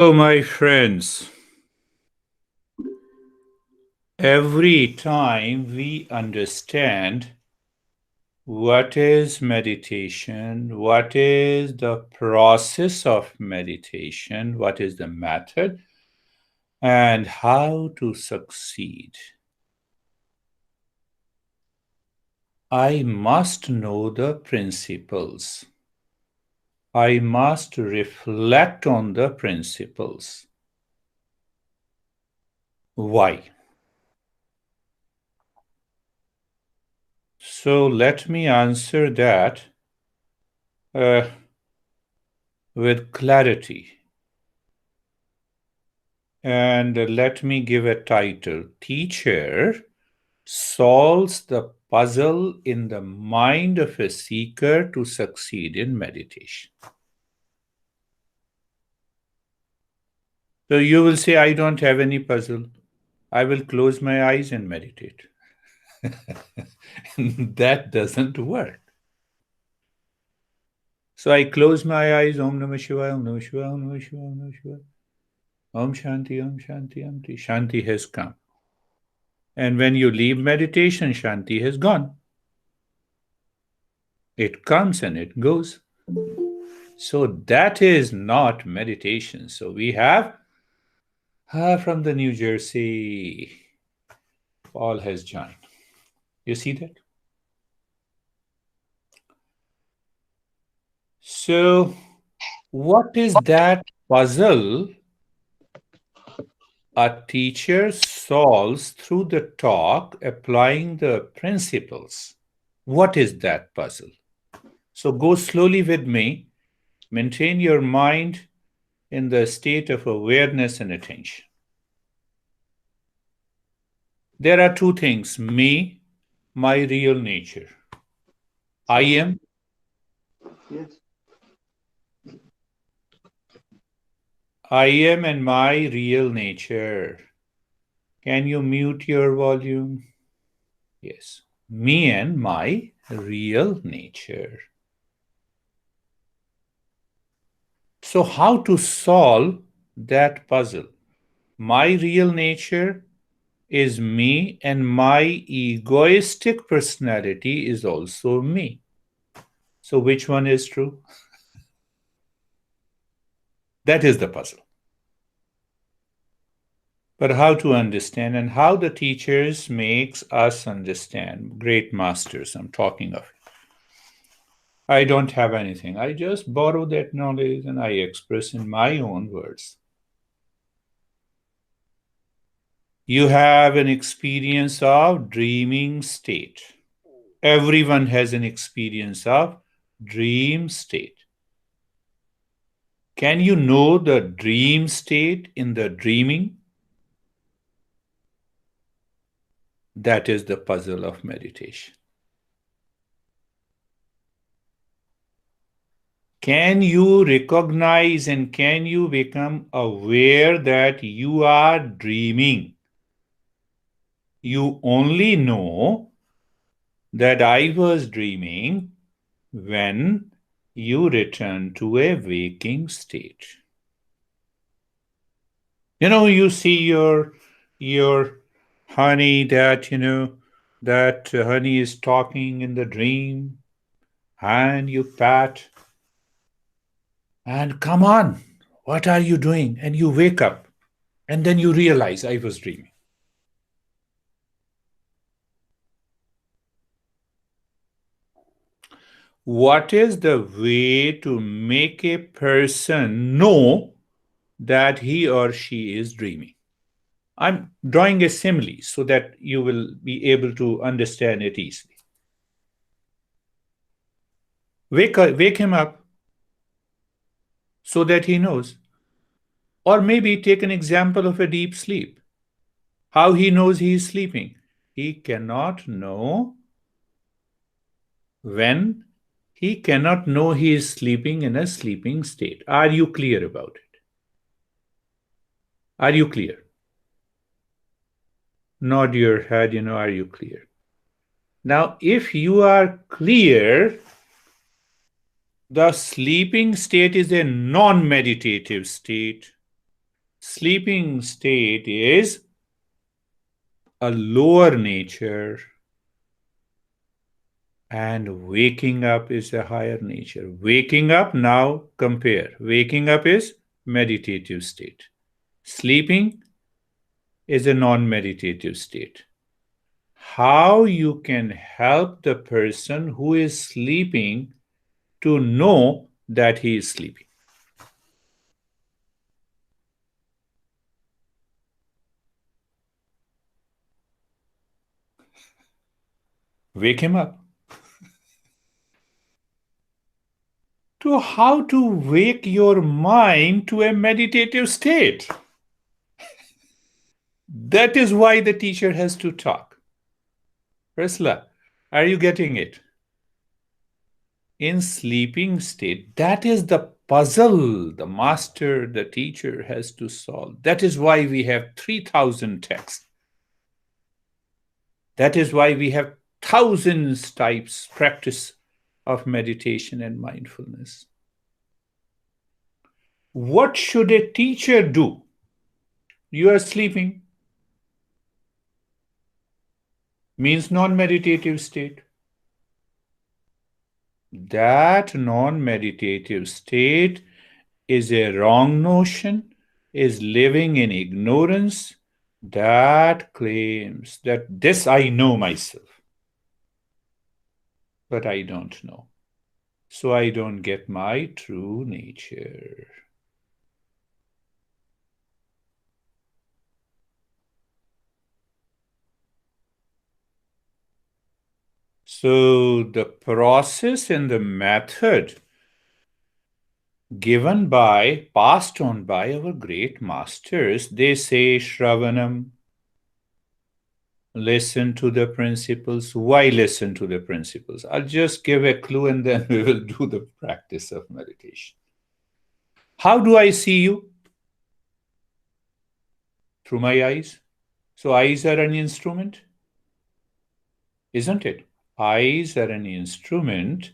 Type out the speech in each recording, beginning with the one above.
Oh, my friends, every time we understand what is meditation, what is the process of meditation, what is the method, and how to succeed, I must know the principles. I must reflect on the principles. Why? So let me answer that uh, with clarity. And let me give a title. Teacher solves the puzzle in the mind of a seeker to succeed in meditation. So you will say, I don't have any puzzle. I will close my eyes and meditate. That doesn't work. So I close my eyes, Om Namah Shivaya, Om Namah Shivaya, Om Namah Shivaya, Om Namah Shivaya. Om Shanti, Om Shanti, Om Shanti. Shanti has come. And when you leave meditation, Shanti has gone. It comes and it goes. So that is not meditation. So we have from the New Jersey, Paul has joined. You see that? So what is that puzzle a teacher solves through the talk, applying the principles? What is that puzzle? So go slowly with me. Maintain your mind in the state of awareness and attention. There are two things: me, my real nature. I am. Yes. I am and my real nature. Can you mute your volume? Yes. Me and my real nature. So, how to solve that puzzle? My real nature is me, and my egoistic personality is also me. So, which one is true? That is the puzzle. But how to understand, and how the teachers makes us understand. Great masters, I'm talking of. I don't have anything. I just borrow that knowledge and I express in my own words. You have an experience of dreaming state. Everyone has an experience of dream state. Can you know the dream state in the dreaming? That is the puzzle of meditation. Can you recognize and can you become aware that you are dreaming? You only know that I was dreaming when you return to a waking state. You see your honey that that honey is talking in the dream, and you pat and come on, what are you doing? And you wake up and then you realize I was dreaming. What is the way to make a person know that he or she is dreaming? I'm drawing a simile so that you will be able to understand it easily. Wake him up so that he knows. Or maybe take an example of a deep sleep. How he knows he is sleeping. He cannot know when he cannot know he is sleeping in a sleeping state. Are you clear about it? Are you clear? Nod your head, are you clear? Now, if you are clear, the sleeping state is a non meditative state. Sleeping state is a lower nature, and waking up is a higher nature. Waking up, now compare. Waking up is meditative state. Sleeping is a non-meditative state. How you can help the person who is sleeping to know that he is sleeping? Wake him up. To how to wake your mind to a meditative state. That is why the teacher has to talk. Prisla, are you getting it? In sleeping state, that is the puzzle the master, the teacher has to solve. That is why we have 3,000 texts. That is why we have thousands types practice of meditation and mindfulness. What should a teacher do? You are sleeping, means non-meditative state. That non-meditative state is a wrong notion, is living in ignorance, that claims that this I know myself, but I don't know. So I don't get my true nature. So the process and the method given by, passed on by our great masters, they say Shravanam, listen to the principles. Why listen to the principles? I'll just give a clue and then we will do the practice of meditation. How do I see you? Through my eyes. So eyes are an instrument, isn't it? Eyes are an instrument.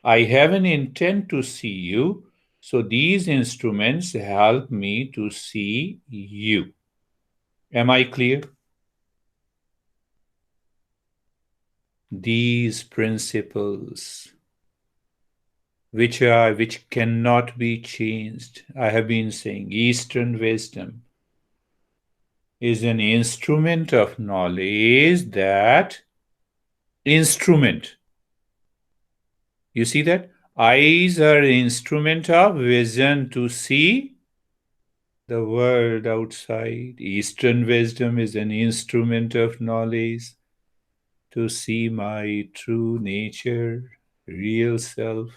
I have an intent to see you. So these instruments help me to see you. Am I clear? These principles, which cannot be changed. I have been saying Eastern wisdom is an instrument of knowledge. That instrument, you see that? Eyes are an instrument of vision to see the world outside. Eastern wisdom is an instrument of knowledge to see my true nature, real self.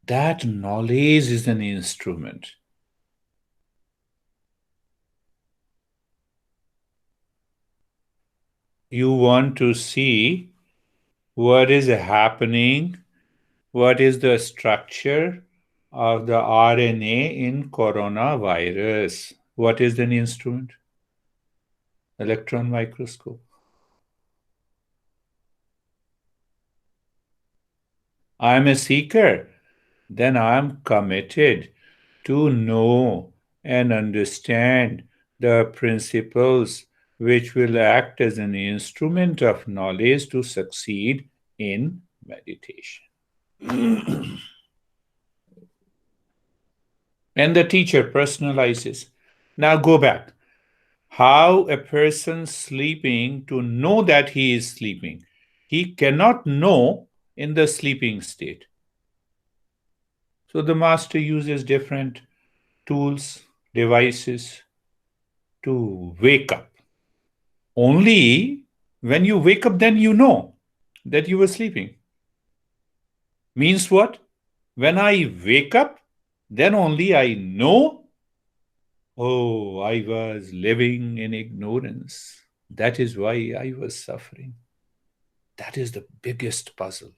That knowledge is an instrument. You want to see what is happening, what is the structure of the RNA in coronavirus. What is an instrument? Electron microscope. I am a seeker. Then I am committed to know and understand the principles which will act as an instrument of knowledge to succeed in meditation. And the teacher personalizes. Now go back. How a person sleeping to know that he is sleeping. He cannot know in the sleeping state. So the master uses different tools, devices to wake up. Only when you wake up, then you know that you were sleeping. Means what? When I wake up, then only I know, oh, I was living in ignorance. That is why I was suffering. That is the biggest puzzle.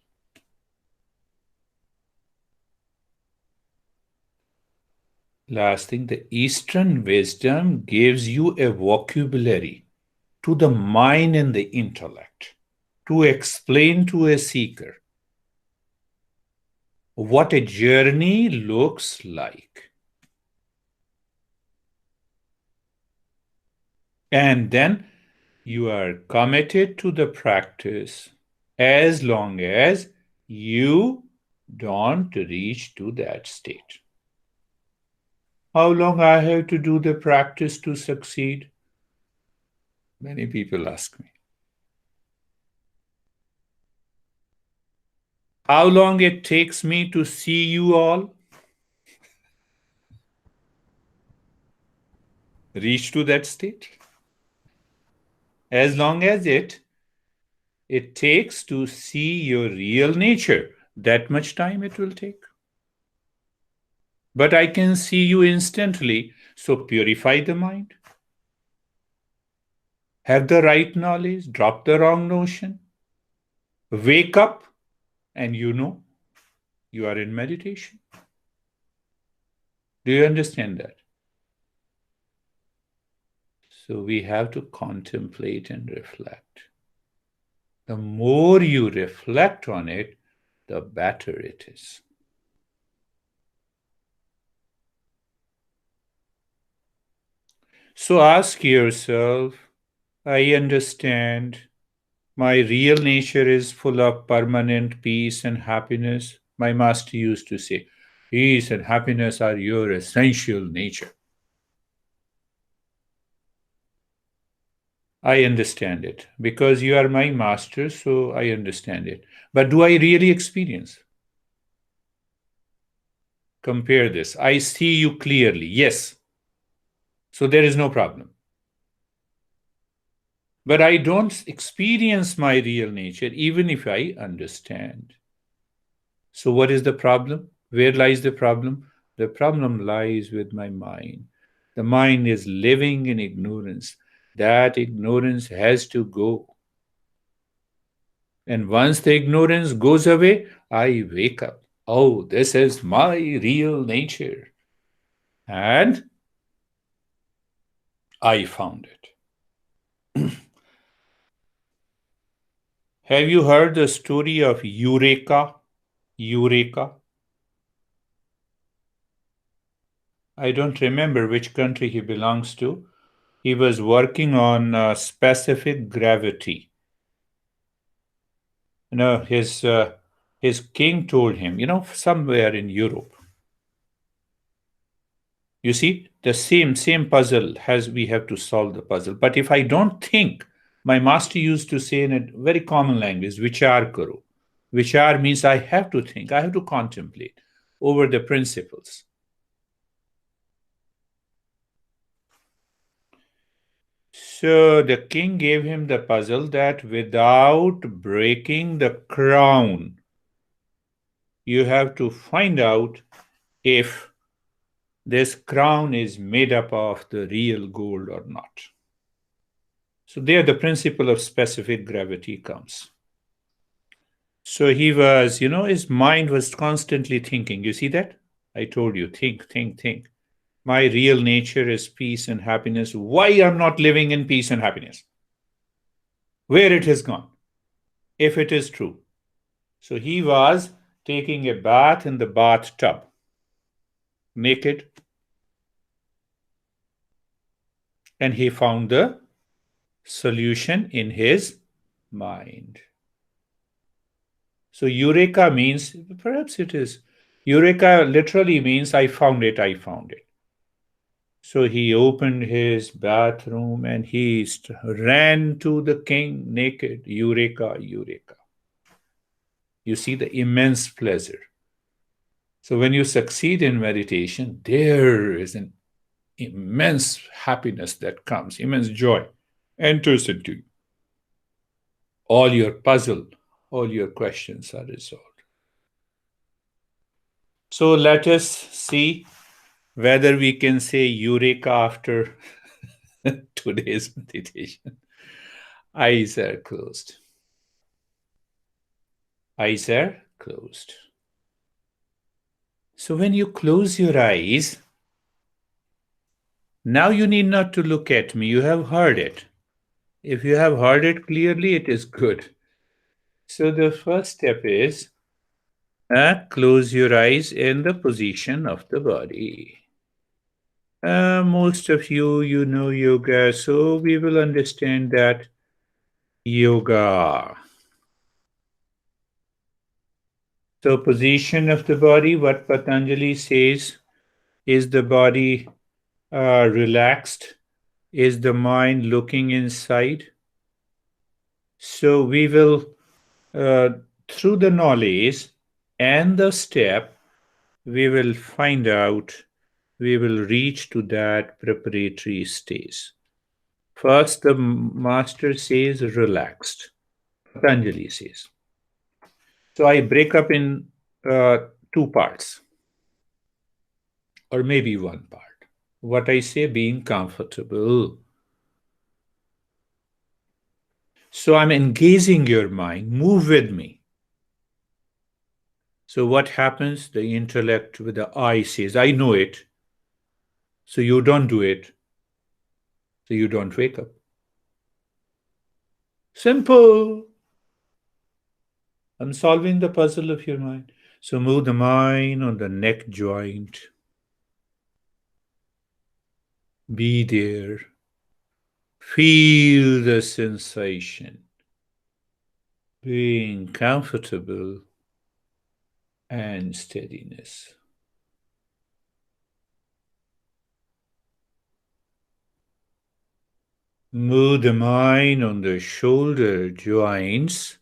Last thing, the Eastern wisdom gives you a vocabulary to the mind and the intellect to explain to a seeker what a journey looks like. And then you are committed to the practice as long as you don't reach to that state. How long I have to do the practice to succeed? Many people ask me. How long it takes me to see you all reach to that state? As long as it takes to see your real nature, that much time it will take. But I can see you instantly, so purify the mind. Have the right knowledge, drop the wrong notion, wake up, and you know you are in meditation. Do you understand that? So we have to contemplate and reflect. The more you reflect on it, the better it is. So ask yourself, I understand my real nature is full of permanent peace and happiness. My master used to say, peace and happiness are your essential nature. I understand it because you are my master, so I understand it. But do I really experience? Compare this. I see you clearly. Yes. So there is no problem. But I don't experience my real nature even if I understand. So, what is the problem? Where lies the problem? The problem lies with my mind. The mind is living in ignorance. That ignorance has to go. And once the ignorance goes away, I wake up. Oh, this is my real nature. And I found it. Have you heard the story of Eureka? Eureka? I don't remember which country he belongs to. He was working on specific gravity. His king told him, somewhere in Europe. You see, the same puzzle has we have to solve the puzzle. But if I don't think, my master used to say in a very common language, vichar karo. Vichar means I have to think, I have to contemplate over the principles. So the king gave him the puzzle that without breaking the crown, you have to find out if this crown is made up of the real gold or not. So there the principle of specific gravity comes. So he was, his mind was constantly thinking. You see that? I told you, think, think, think. My real nature is peace and happiness. Why I'm not living in peace and happiness? Where it has gone, if it is true. So he was taking a bath in the bathtub, naked, and he found the solution in his mind. So eureka means, perhaps it is, eureka literally means I found it, I found it. So he opened his bathroom and he ran to the king naked. Eureka, eureka. You see the immense pleasure. So when you succeed in meditation, there is an immense happiness that comes, immense joy enters into you. All your puzzle, all your questions are resolved. So let us see whether we can say Eureka after today's meditation. Eyes are closed. Eyes are closed. So when you close your eyes, now you need not to look at me. You have heard it. If you have heard it clearly, it is good. So the first step is close your eyes in the position of the body. Most of you know yoga, so we will understand that yoga. So, position of the body, what Patanjali says, is the body relaxed? Is the mind looking inside? So, we will, uh, through the knowledge and the step, we will find out, we will reach to that preparatory stage. First, the master says relaxed. Patanjali says. So I break up in two parts, or maybe one part. What I say, being comfortable. So I'm engaging your mind. Move with me. So what happens? The intellect with the I says, I know it. So you don't do it. So you don't wake up. Simple. I'm solving the puzzle of your mind. So move the mind on the neck joint. Be there. Feel the sensation. Being comfortable and steadiness. Move the mind on the shoulder joints.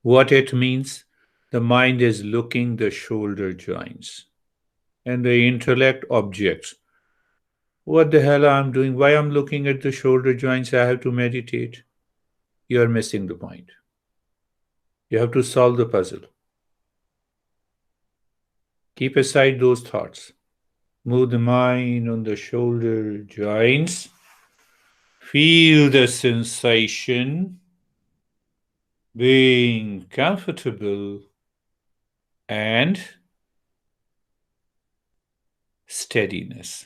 What it means? The mind is looking the shoulder joints. And the intellect objects. What the hell I'm doing? Why I'm looking at the shoulder joints? I have to meditate. You're missing the point. You have to solve the puzzle. Keep aside those thoughts. Move the mind on the shoulder joints. Feel the sensation, being comfortable and steadiness.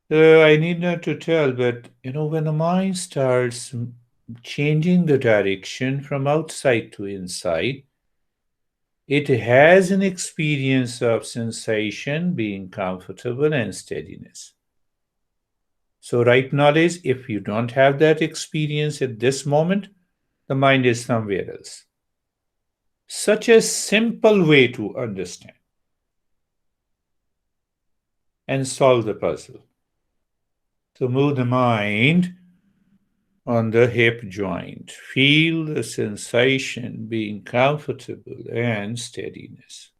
I need not to tell, but when the mind starts changing the direction from outside to inside, it has an experience of sensation, being comfortable, and steadiness. So, right knowledge, if you don't have that experience at this moment, the mind is somewhere else. Such a simple way to understand and solve the puzzle. So, move the mind on the hip joint. Feel the sensation, being comfortable and steadiness.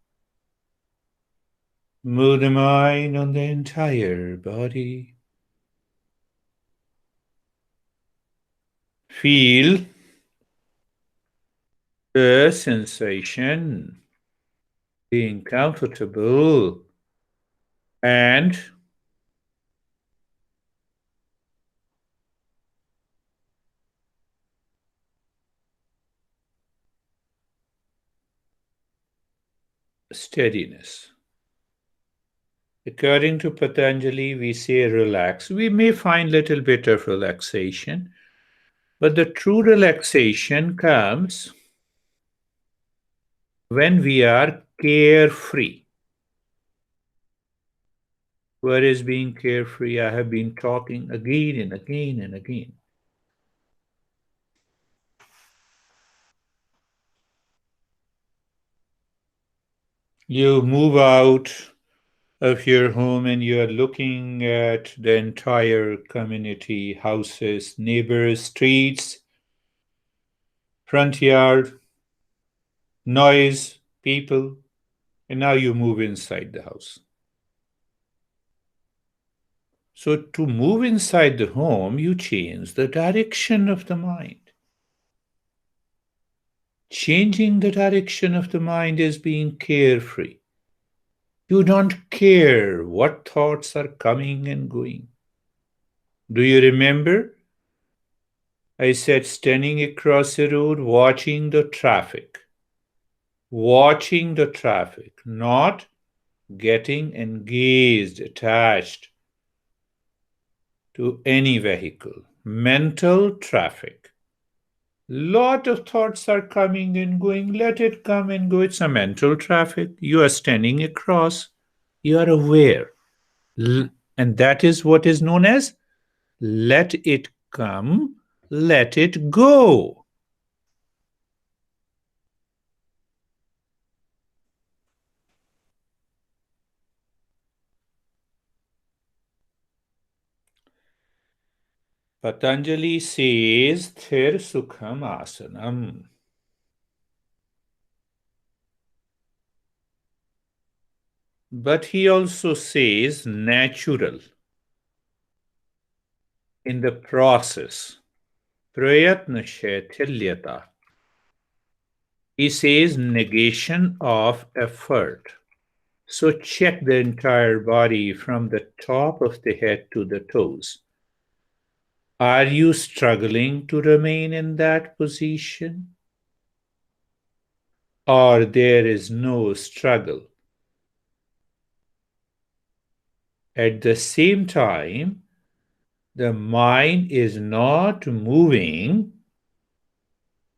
Move the mind on the entire body. Feel the sensation, being comfortable and steadiness. According to Patanjali, we say relax. We may find little bit of relaxation, but the true relaxation comes when we are carefree. What is being carefree? I have been talking again and again and again. You move out of your home and you are looking at the entire community, houses, neighbors, streets, front yard, noise, people, and now you move inside the house. So, to move inside the home, you change the direction of the mind. Changing the direction of the mind is being carefree. You don't care what thoughts are coming and going. Do you remember? I said standing across the road, watching the traffic. Watching the traffic, not getting engaged, attached to any vehicle. Mental traffic. Lot of thoughts are coming and going. Let it come and go. It's a mental traffic. You are standing across. You are aware. And that is what is known as let it come, let it go. Patanjali says Thir Sukham Asanam. But he also says natural in the process. Prayatna Shaithilyata. He says negation of effort. So check the entire body from the top of the head to the toes. Are you struggling to remain in that position? Or there is no struggle? At the same time, the mind is not moving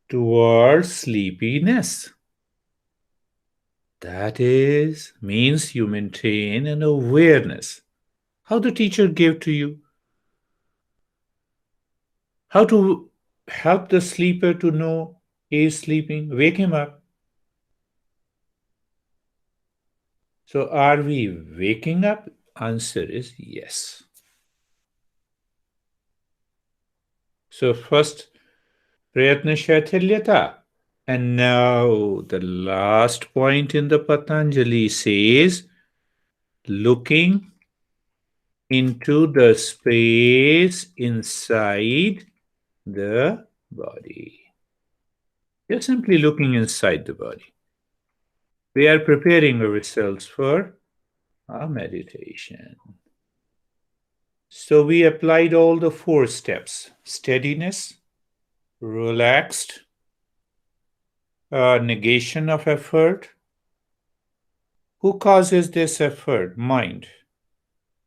towards sleepiness. That means you maintain an awareness. How the teacher gave to you? How to help the sleeper to know he is sleeping? Wake him up. So are we waking up? Answer is yes. So first, prayatna shaithilyata. And now the last point in the Patanjali says, looking into the space inside the body. You're simply looking inside the body. We are preparing ourselves for our meditation. So we applied all the 4 steps: steadiness, relaxed, negation of effort. Who causes this effort? Mind.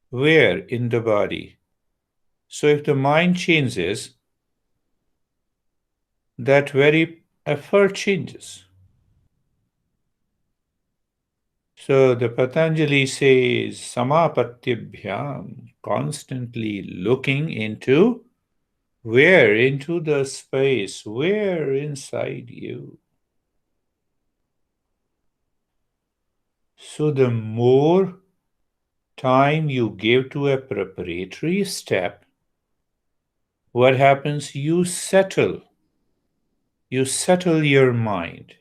Where in the body? So if the mind changes, that very effort changes. So the Patanjali says, Samapatyabhyam, constantly looking into where? Into the space, where inside you. So the more time you give to a preparatory step, what happens? You settle your mind.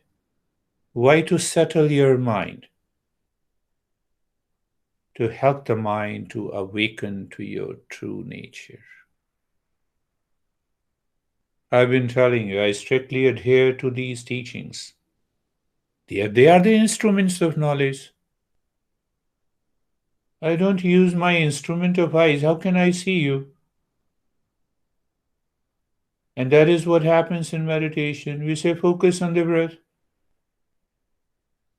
Why to settle your mind? To help the mind to awaken to your true nature. I've been telling you, I strictly adhere to these teachings. They are the instruments of knowledge. I don't use my instrument of eyes. How can I see you? And that is what happens in meditation. We say focus on the breath.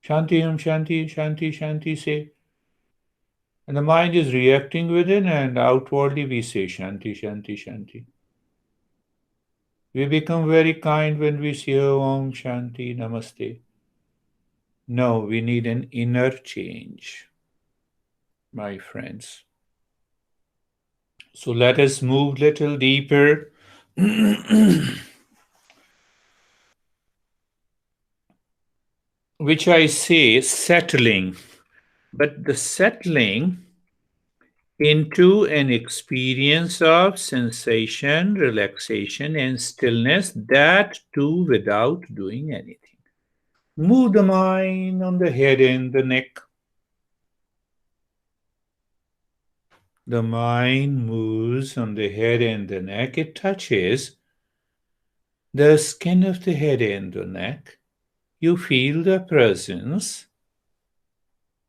Shanti Om Shanti, Shanti, Shanti say. And the mind is reacting within, and outwardly we say Shanti, Shanti, Shanti. We become very kind when we say Om Shanti, Namaste. No, we need an inner change, my friends. So let us move little deeper. Which I say settling, but the settling into an experience of sensation, relaxation, and stillness, that too without doing anything. Move the mind on the head and the neck. The mind moves on the head and the neck. It touches the skin of the head and the neck. You feel the presence.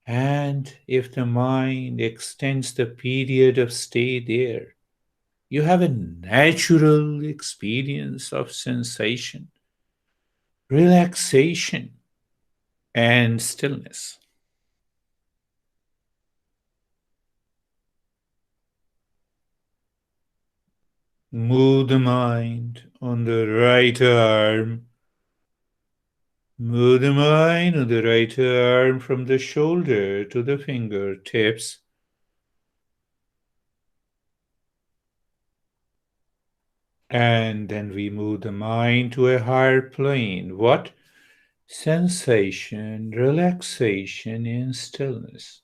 And if the mind extends the period of stay there, you have a natural experience of sensation, relaxation, and stillness. Move the mind on the right arm. Move the mind on the right arm from the shoulder to the fingertips. And then we move the mind to a higher plane. What? Sensation, relaxation, and stillness.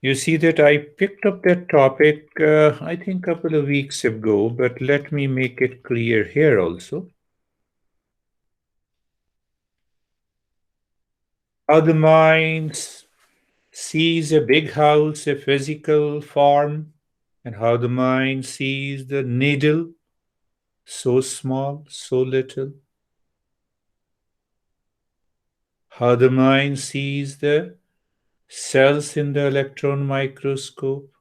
You see that I picked up that topic, I think, a couple of weeks ago, but let me make it clear here also. How the mind sees a big house, a physical form, and how the mind sees the needle, so small, so little. How the mind sees the cells in the electron microscope.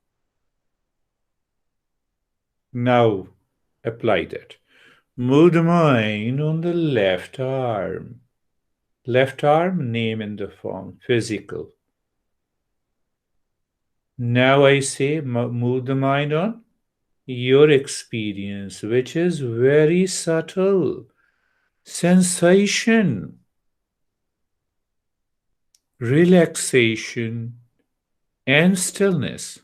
Now apply that. Move the mind on the left arm. Left arm, name in the form, physical. Now I say move the mind on your experience, which is very subtle. Sensation, relaxation, and stillness.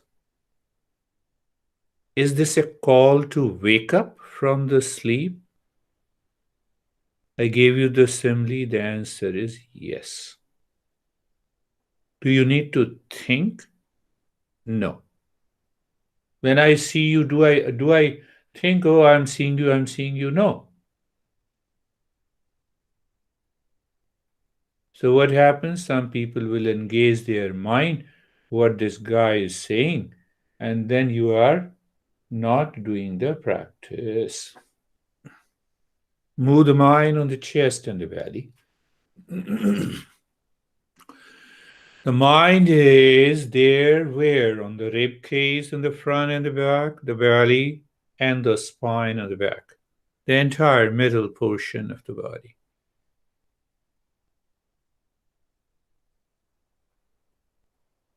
Is this a call to wake up from the sleep? I gave you the simile. The answer is yes. Do you need to think? No. When I see you, do I think, oh, I'm seeing you, I'm seeing you? No. So what happens? Some people will engage their mind what this guy is saying, and then you are not doing the practice. Move the mind on the chest and the belly. The mind is there where? On the rib cage in the front and the back, the belly and the spine on the back, the entire middle portion of the body.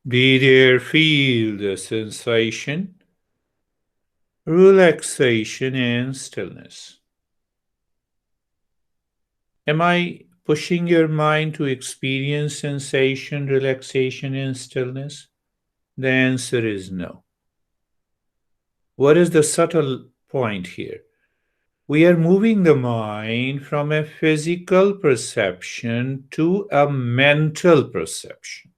Be there, feel the sensation, relaxation, and stillness. Am I pushing your mind to experience sensation, relaxation, and stillness? The answer is no. What is the subtle point here? We are moving the mind from a physical perception to a mental perception.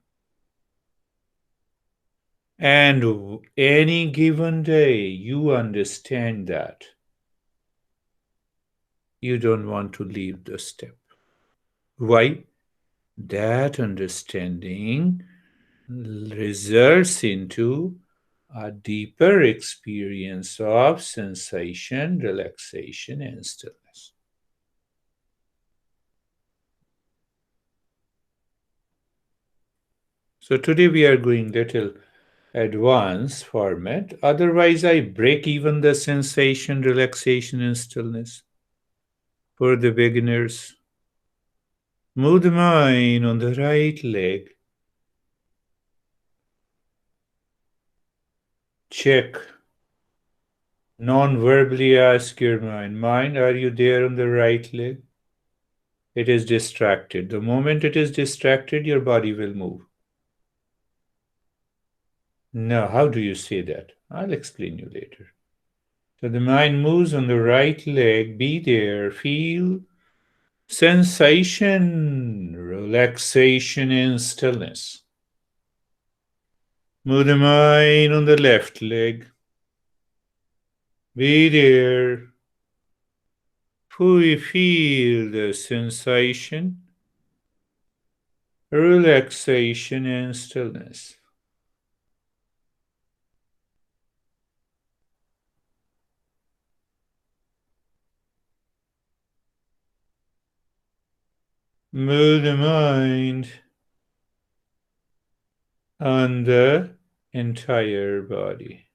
And any given day, you understand that. You don't want to leave the step. Why? That understanding results into a deeper experience of sensation, relaxation, and stillness. So today we are going little advanced format. Otherwise, I break even the sensation, relaxation, and stillness for the beginners. Move the mind on the right leg. Check. Non-verbally ask your mind, are you there on the right leg? It is distracted. The moment it is distracted, your body will move. Now, how do you say that? I'll explain you later. So the mind moves on the right leg. Be there. Feel sensation, relaxation, and stillness. Move the mind on the left leg. Be there. Feel the sensation, relaxation, and stillness. Move the mind on the entire body.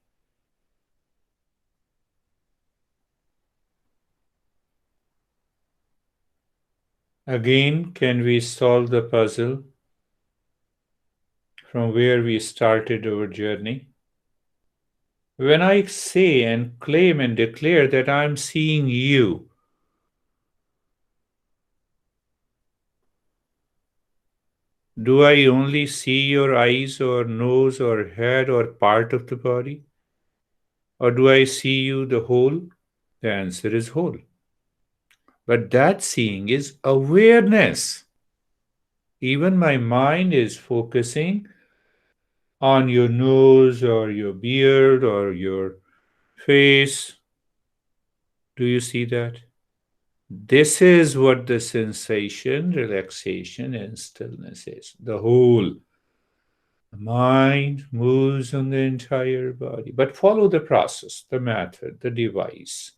Again, can we solve the puzzle from where we started our journey? When I say and claim and declare that I'm seeing you, do I only see your eyes or nose or head or part of the body? Or do I see you the whole? The answer is whole. But that seeing is awareness. Even my mind is focusing on your nose or your beard or your face. Do you see that? This is what the sensation, relaxation, and stillness is. The whole. The mind moves on the entire body. But follow the process, the method, the device.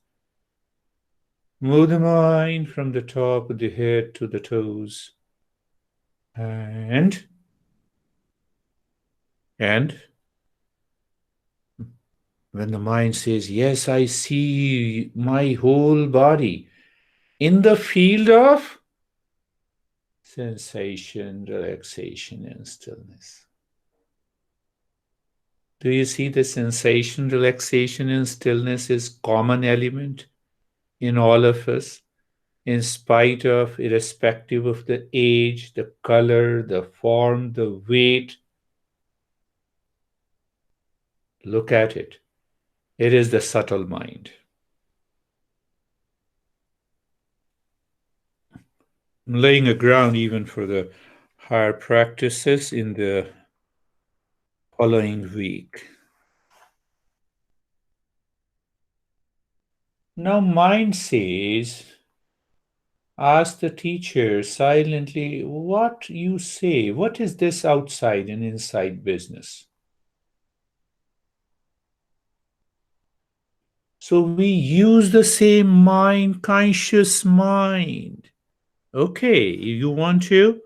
Move the mind from the top of the head to the toes. And when the mind says, yes, I see my whole body in the field of sensation, relaxation, and stillness. Do you see the sensation, relaxation, and stillness is common element in all of us, in spite of, irrespective of the age, the color, the form, the weight? Look at it. It is the subtle mind. I'm laying a ground even for the higher practices in the following week. Now, mind says, ask the teacher silently what you say. What is this outside and inside business? So we use the same mind, conscious mind. Okay, you want to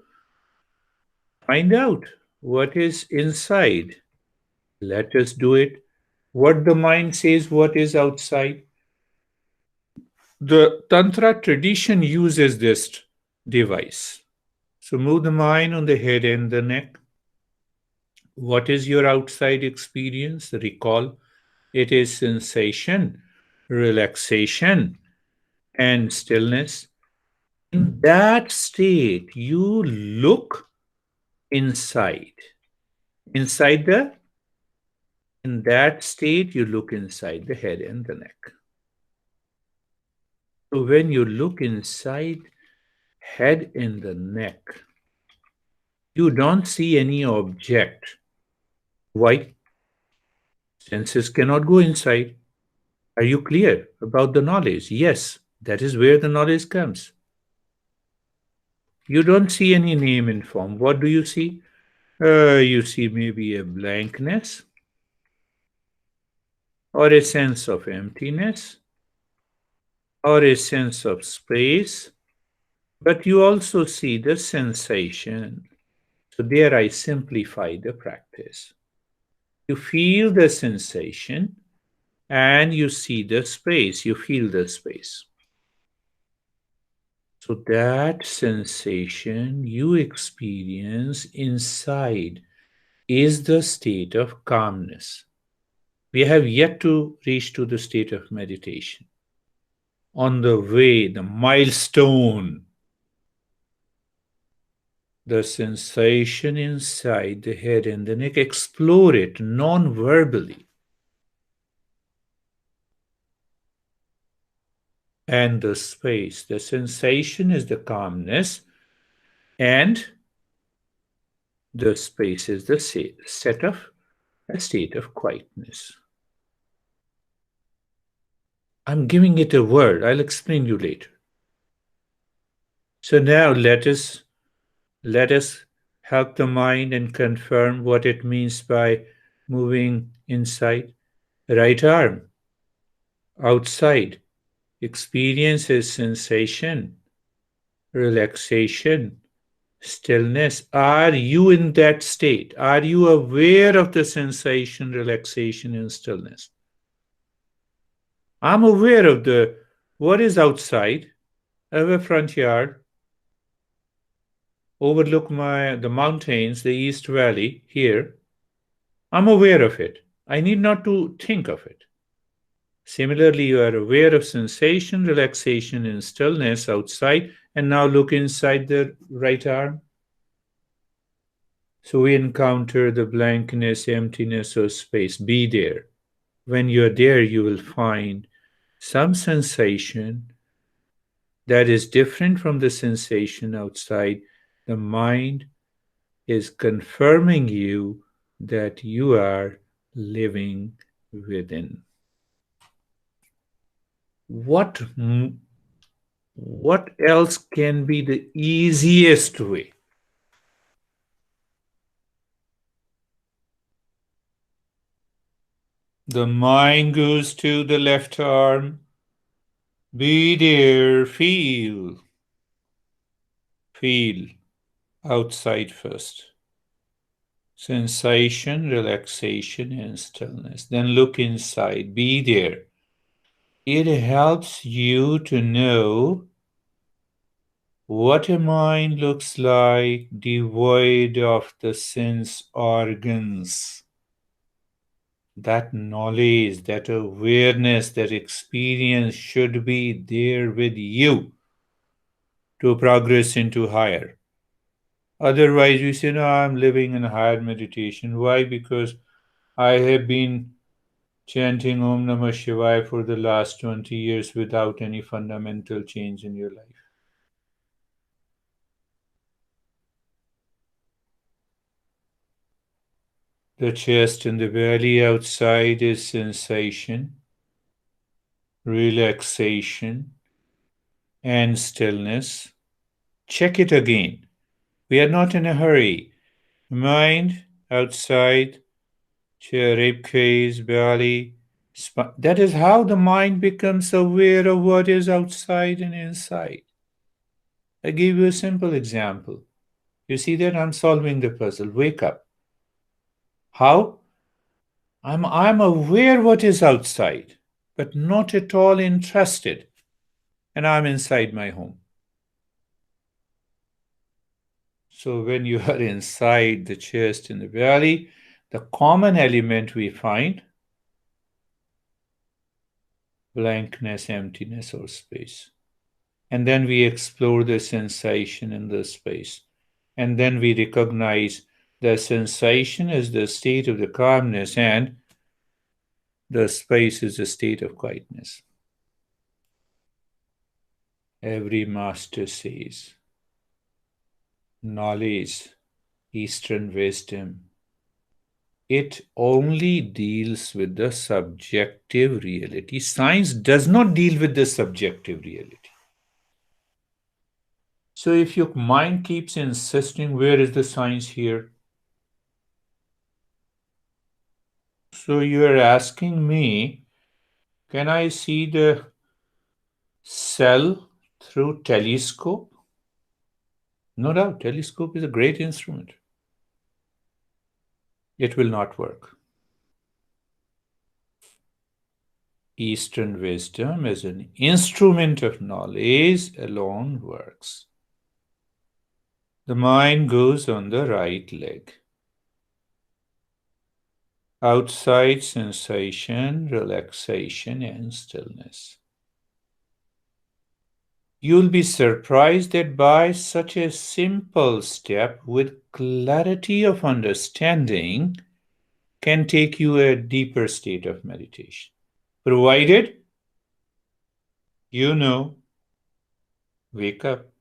find out what is inside. Let us do it. What the mind says, what is outside. The Tantra tradition uses this device. So move the mind on the head and the neck. What is your outside experience? Recall it is sensation, relaxation, and stillness. In that state, you look inside. Inside the In that state, you look inside the head and the neck. So when you look inside head and the neck, you don't see any object. Why? Senses cannot go inside. Are you clear about the knowledge? Yes, that is where the knowledge comes. You don't see any name and form. What do you see? You see maybe a blankness or a sense of emptiness or a sense of space, but you also see the sensation. So there I simplify the practice. You feel the sensation and you see the space, you feel the space. So that sensation you experience inside is the state of calmness. We have yet to reach to the state of meditation. On the way, the milestone, the sensation inside the head and the neck, explore it non-verbally. And the space, the sensation is the calmness, and the space is the set of a state of quietness. I'm giving it a word. I'll explain you later. So now let us help the mind and confirm what it means by moving inside. Right arm, outside, experiences sensation, relaxation, stillness. Are you in that state? Are you aware of the sensation, relaxation, and stillness? I'm aware of what is outside. I have a front yard, overlook the mountains, the East Valley here. I'm aware of it. I need not to think of it. Similarly, you are aware of sensation, relaxation, and stillness outside, and now look inside the right arm. So we encounter the blankness, emptiness, or space. Be there. When you're there, you will find some sensation that is different from the sensation outside. The mind is confirming you that you are living within. What what else can be the easiest way? The mind goes to the left arm. Be there, feel outside first. Sensation, relaxation, and stillness. Then look inside, be there. It helps you to know what a mind looks like devoid of the sense organs. That knowledge, that awareness, that experience should be there with you to progress into higher. Otherwise, we say, no, I'm living in higher meditation. Why? Because I have been chanting Om Namah Shivaya for the last 20 years without any fundamental change in your life. The chest and the belly outside is sensation, relaxation, and stillness. Check it again. We are not in a hurry. Mind outside, rib cage, belly, spine. That is how the mind becomes aware of what is outside and inside. I give you a simple example. You see that I'm solving the puzzle. Wake up. How? I'm aware what is outside, but not at all interested. And I'm inside my home. So when you are inside the chest and the belly, the common element we find blankness, emptiness, or space. And then we explore the sensation in the space. And then we recognize the sensation is the state of the calmness and the space is a state of quietness. Every master says, knowledge, Eastern wisdom, it only deals with the subjective reality. Science does not deal with the subjective reality. So if your mind keeps insisting, where is the science here? So you are asking me, can I see the cell through telescope? No doubt, telescope is a great instrument. It will not work. Eastern wisdom as an instrument of knowledge alone works. The mind goes on the right leg. Outside sensation, relaxation, and stillness. You'll be surprised that by such a simple step with clarity of understanding can take you a deeper state of meditation. Provided you know, wake up.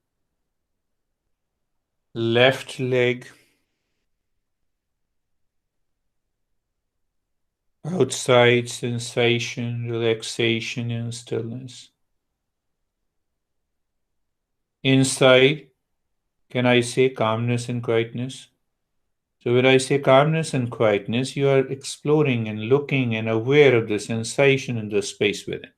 Left leg, outside sensation, relaxation, and stillness. Inside, can I say calmness and quietness? So when I say calmness and quietness, you are exploring and looking and aware of the sensation and the space within.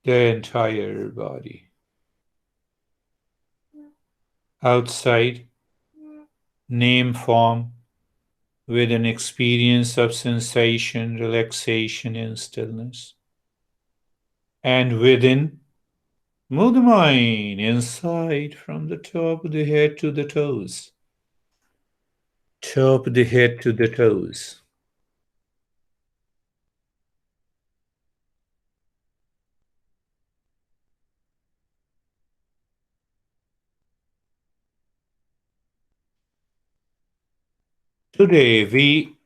The entire body. Outside, name form, with an experience of sensation, relaxation, and stillness. And within, move the mind inside from the top of the head to the toes. Top of the head to the toes. Today, we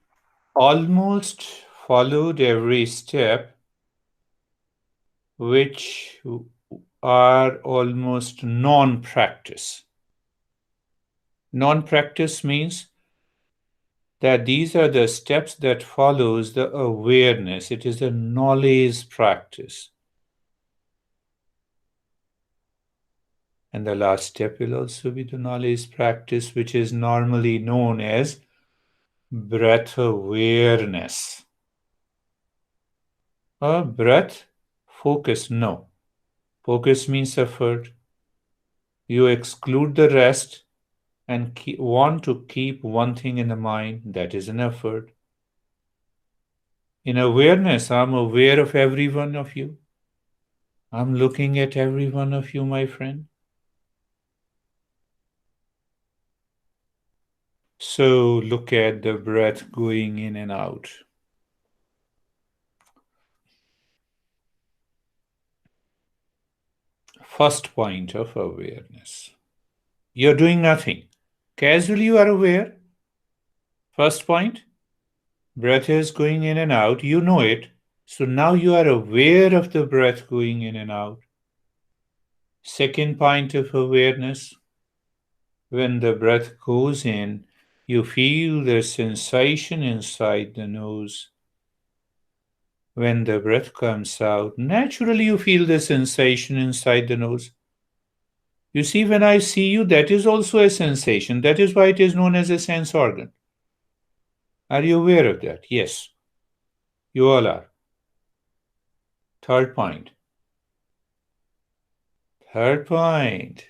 almost followed every step, which are almost non practice. Non practice means that these are the steps that follows the awareness. It is a knowledge practice. And the last step will also be the knowledge practice, which is normally known as breath awareness. A breath focus, no. Focus means effort. You exclude the rest and want to keep one thing in the mind, that is an effort. In awareness, I'm aware of every one of you. I'm looking at every one of you, my friend. So look at the breath going in and out. First point of awareness. You're doing nothing. Casually you are aware. First point, breath is going in and out. You know it. So now you are aware of the breath going in and out. Second point of awareness, when the breath goes in, you feel the sensation inside the nose. When the breath comes out, naturally you feel the sensation inside the nose. You see, when I see you, that is also a sensation. That is why it is known as a sense organ. Are you aware of that? Yes, you all are. Third point. Third point.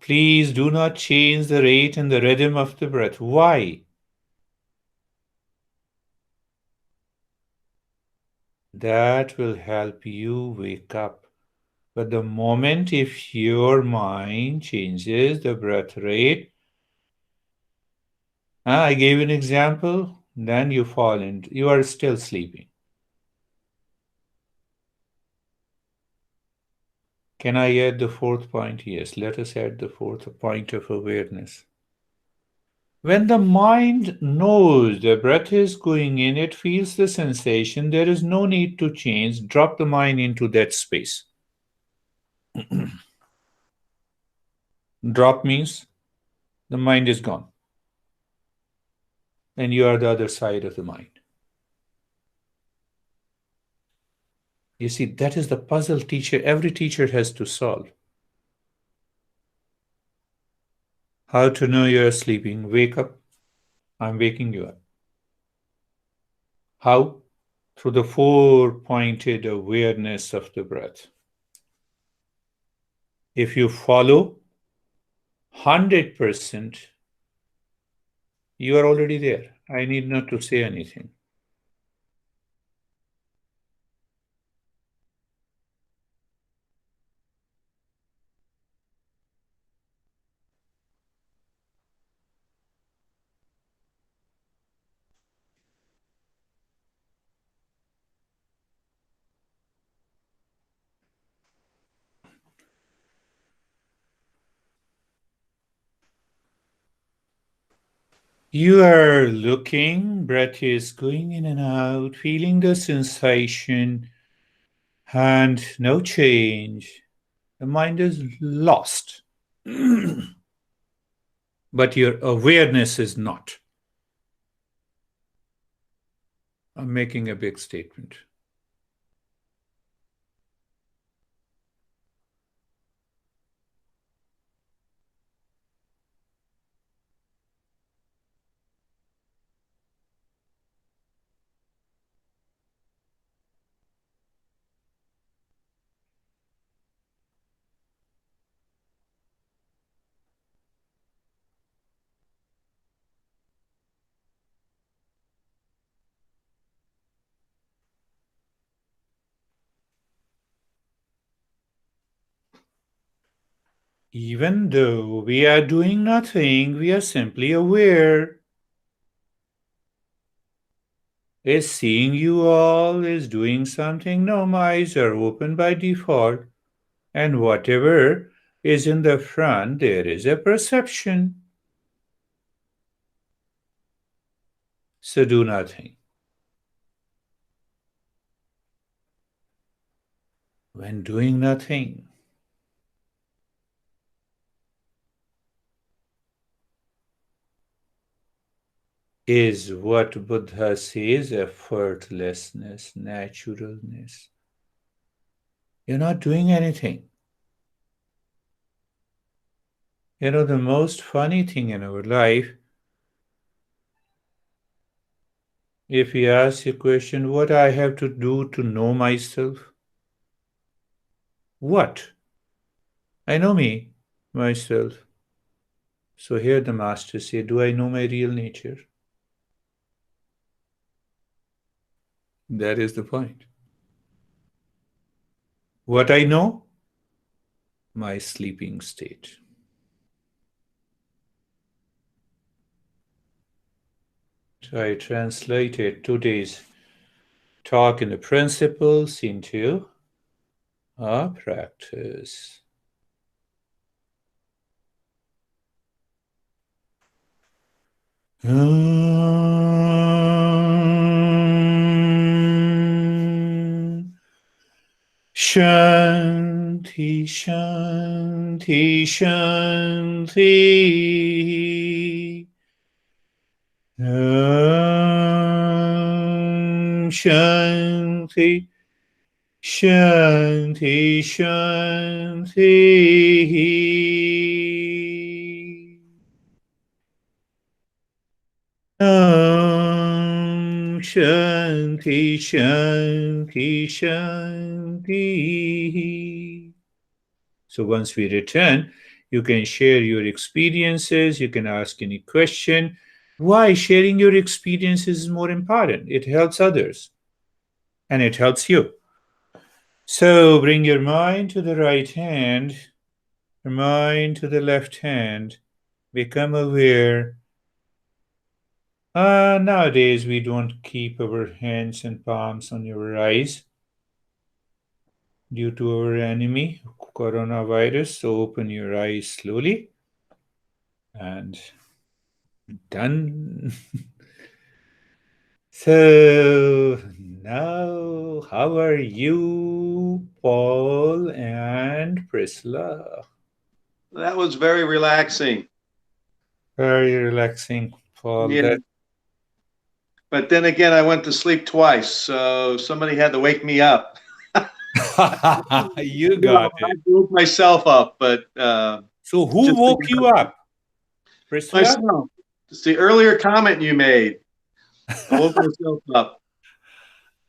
Please do not change the rate and the rhythm of the breath. Why? That will help you wake up. But the moment if your mind changes the breath rate, I gave an example, then you fall into, you are still sleeping. Can I add the fourth point? Yes, let us add the fourth point of awareness. When the mind knows the breath is going in, it feels the sensation, there is no need to change, drop the mind into that space. Drop means the mind is gone, and you are the other side of the mind. You see, that is the puzzle every teacher has to solve. How to know you're sleeping? Wake up. I'm waking you up. How? Through the four-pointed awareness of the breath. If you follow 100%, you are already there. I need not to say anything. You are looking, breath is going in and out, feeling the sensation, and no change. The mind is lost. But your awareness is not. I'm making a big statement. Even though we are doing nothing, we are simply aware. Is seeing you all, is doing something. No, my eyes are open by default. And whatever is in the front, there is a perception. So do nothing. When doing nothing is what Buddha says effortlessness, naturalness. You're not doing anything. The most funny thing in our life, if we ask a question, what I have to do to know myself? What? I know me, myself. So here the master say, do I know my real nature? That is the point. What I know? My sleeping state. So I translated today's talk in the principles into our practice. Shanti, Shanti, Shanti. Shanti, Shanti, Shanti. Shanti, Shanti, Shanti. So once we return, you can share your experiences, you can ask any question. Why sharing your experiences is more important? It helps others and it helps you. So bring your mind to the right hand, your mind to the left hand, become aware. Nowadays, we don't keep our hands and palms on your eyes due to our enemy, coronavirus. So open your eyes slowly and done. So now, how are you, Paul and Priscilla? That was very relaxing. Very relaxing, Paul. Yeah. That But then again, I went to sleep twice, so somebody had to wake me up. you Well, got I it. woke myself up, but So who just woke you up? Priscilla? myself. It's the earlier comment you made. I woke myself up.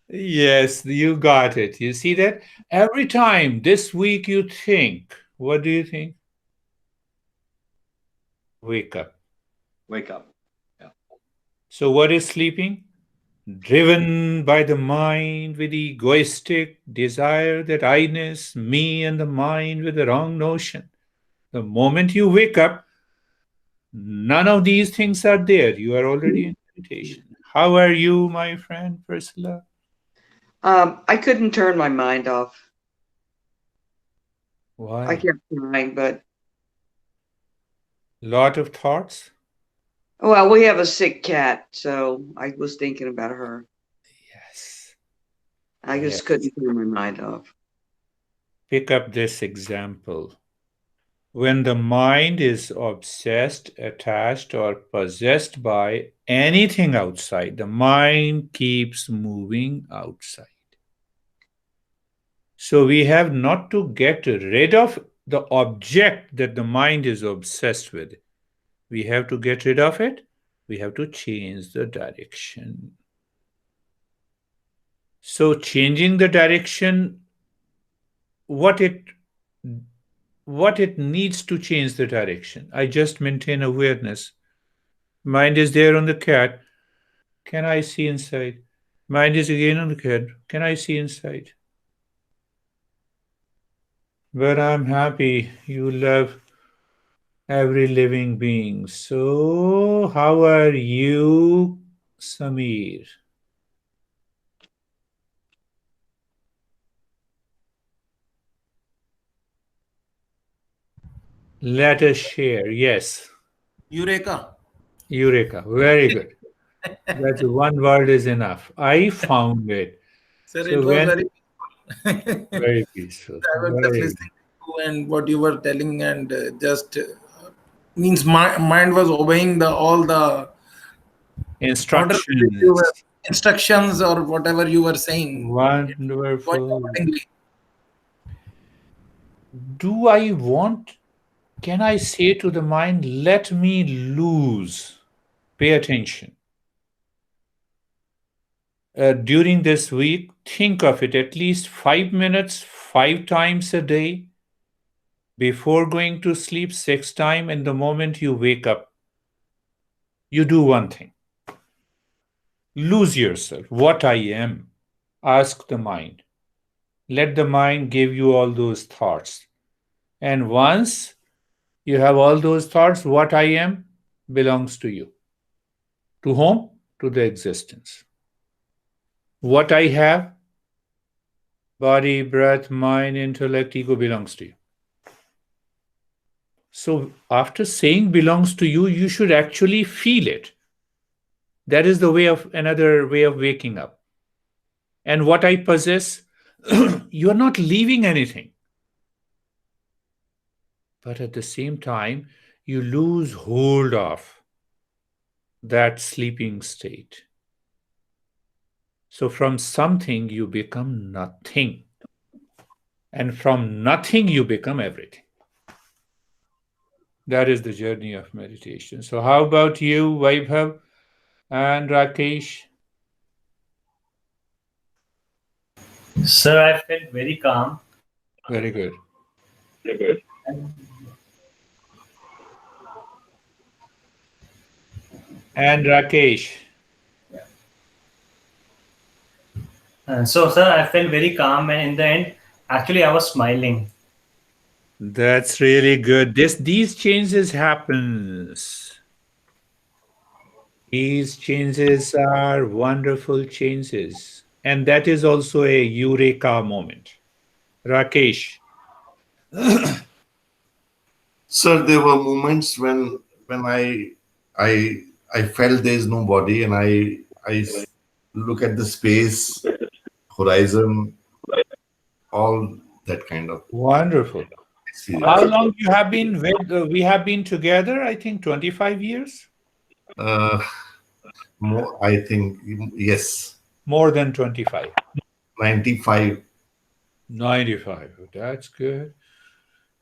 Yes, you got it. You see that? Every time this week you think, what do you think? Wake up. Wake up. Yeah. So what is sleeping? Driven by the mind with egoistic desire, that I-ness, me, and the mind with the wrong notion. The moment you wake up, none of these things are there. You are already in meditation. How are you, my friend Priscilla? I couldn't turn my mind off. I Why? kept trying, but Lot of thoughts? well, we have a sick cat, so I was thinking about her. Yes. I Yes. just couldn't turn my mind off. Pick up this example. When the mind is obsessed, attached, or possessed by anything outside, the mind keeps moving outside. So we have not to get rid of the object that the mind is obsessed with. We have to get rid of it. We have to change the direction. So changing the direction, what it needs to change the direction. I just maintain awareness. Mind is there on the cat. Can I see inside? Mind is again on the cat. Can I see inside? But I'm happy you love every living being. So, how are you, Samir? Let us share. Yes, Eureka! Eureka. Very good. That's one word is enough. I found it. Sir, it So was when very peaceful. very peaceful, I was just very listening to you and what you were telling, and just means my mind was obeying the all the order which you were, instructions. instructions or whatever you were saying. It was going Wonderful. accordingly. Do I want, can I say to the mind, let me loose? Pay attention. During this week, think of it at least 5 minutes, 5 times a day, before going to sleep, 6 times, and the moment you wake up, you do one thing. Lose yourself. What I am. Ask the mind. Let the mind give you all those thoughts. And once you have all those thoughts, what I am belongs to you. To whom? To the existence. What I have, body, breath, mind, intellect, ego, belongs to you. So after saying belongs to you, you should actually feel it. That is the way of another way of waking up. And what I possess, you are not leaving anything. But at the same time, you lose hold of that sleeping state. So from something, you become nothing. And from nothing, you become everything. That is the journey of meditation. So, how about you, Vaibhav and Rakesh? Sir, I felt very calm. Very good. And Rakesh, So, sir, I felt very calm, and in the end, actually, I was smiling. that's really good. These changes happens. These changes are wonderful changes, and that is also a eureka moment. Rakesh, Sir, there were moments when I I felt there is no body, and look at the space, horizon, all that kind of wonderful. How experience. long you have been with? We have been together. I think 25 years. Uh, More, I think, yes, More than 25. 95. 95. That's good.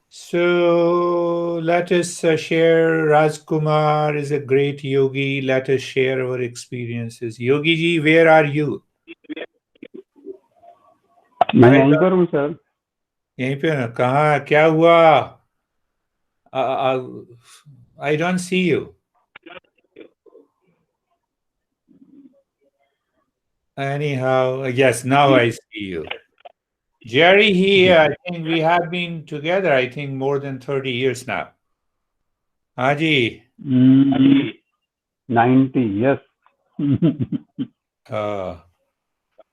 So let us share. Rajkumar is a great yogi. Let us share our experiences. Yogi ji, where are you? मैं यहीं पर हूँ sir. यहीं पे ना कहाँ क्या हुआ? I don't see you. Anyhow, yes, now I see you. Jerry here, I think we have been together, I think more than 30 years now. Haji. 90, yes.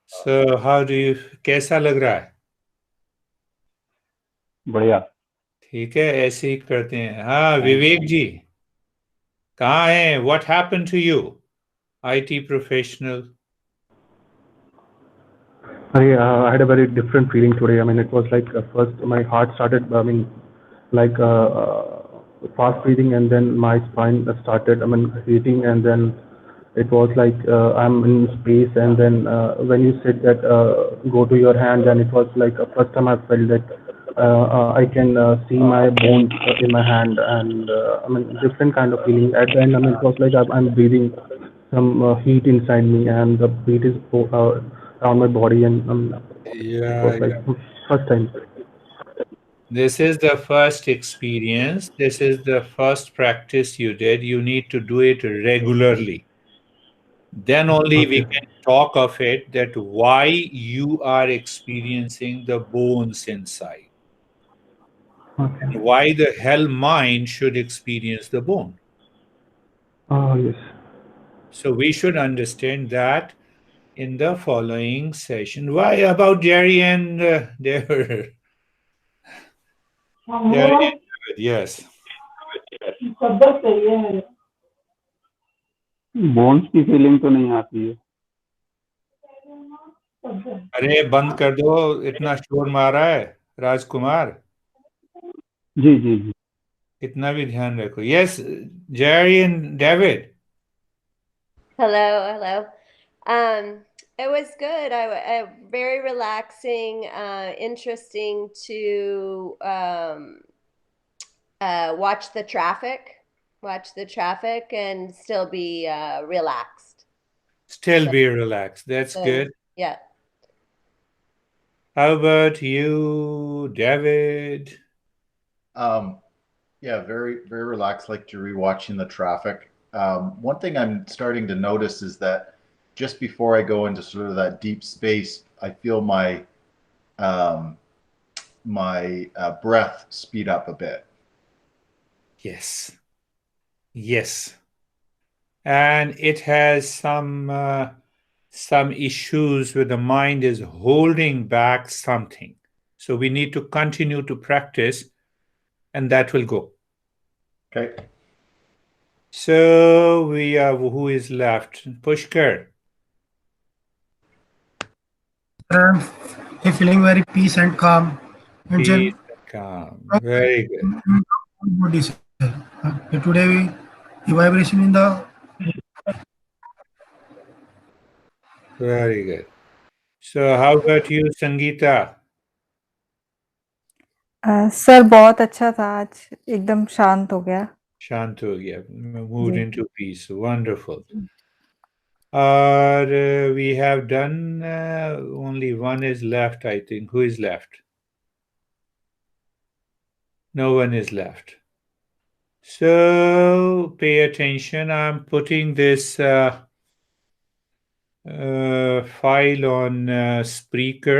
So how do you, कैसा लग रहा है? बढ़िया. ठीक है, ऐसे ही करते हैं. हाँ, विवेक जी, कहाँ हैं? What happened to you? IT professional. I had a very different feeling today. I mean, it was like first my heart started, I mean, like fast breathing, and then my spine started, I mean, heating, and then it was like I'm in space, and then when you said that go to your hand, and it was like first time I felt that I can see my bones in my hand, and I mean, different kind of feeling. At the end, I mean, it was like I'm breathing some heat inside me, and the heat is around my body, and it was Yeah, like first time. this is the first experience. This is the first practice you did. You need to do it regularly. Then only we Okay. can talk of it that why you are experiencing the bones inside Okay. and why the hell mind should experience the bone. Oh yes. So we should understand that in the following session. Why about Jerry and their Jerry and David? Yes. Bones की feeling तो नहीं आती है। अरे बंद कर दो, इतना शोर मारा है राजकुमार, जी जी जी। इतना भी ध्यान रखो। Yes, Jerry and David. Hello. It was good. Very relaxing, interesting to watch the traffic, and still be relaxed. Still So, be relaxed. That's good. yeah. How about you, David? Yeah, very relaxed, like to rewatching the traffic. One thing I'm starting to notice is that just before I go into sort of that deep space, I feel my breath speed up a bit. Yes. Yes. And it has some issues where the mind is holding back something. So we need to continue to practice, and that will go. Okay. So we have, who is left? Pushkar. I'm feeling very peace and calm. And Peace and calm. Very good. body, sir. Today the vibration in the Very good. So how about you, Sangeeta? Sir बहुत अच्छा था आज, एकदम शांत हो गया। शांत हो गया, moved ji. into peace. Wonderful. We have done, only one is left, I think. Who is left? No one is left. So pay attention. I'm putting this file on Spreaker.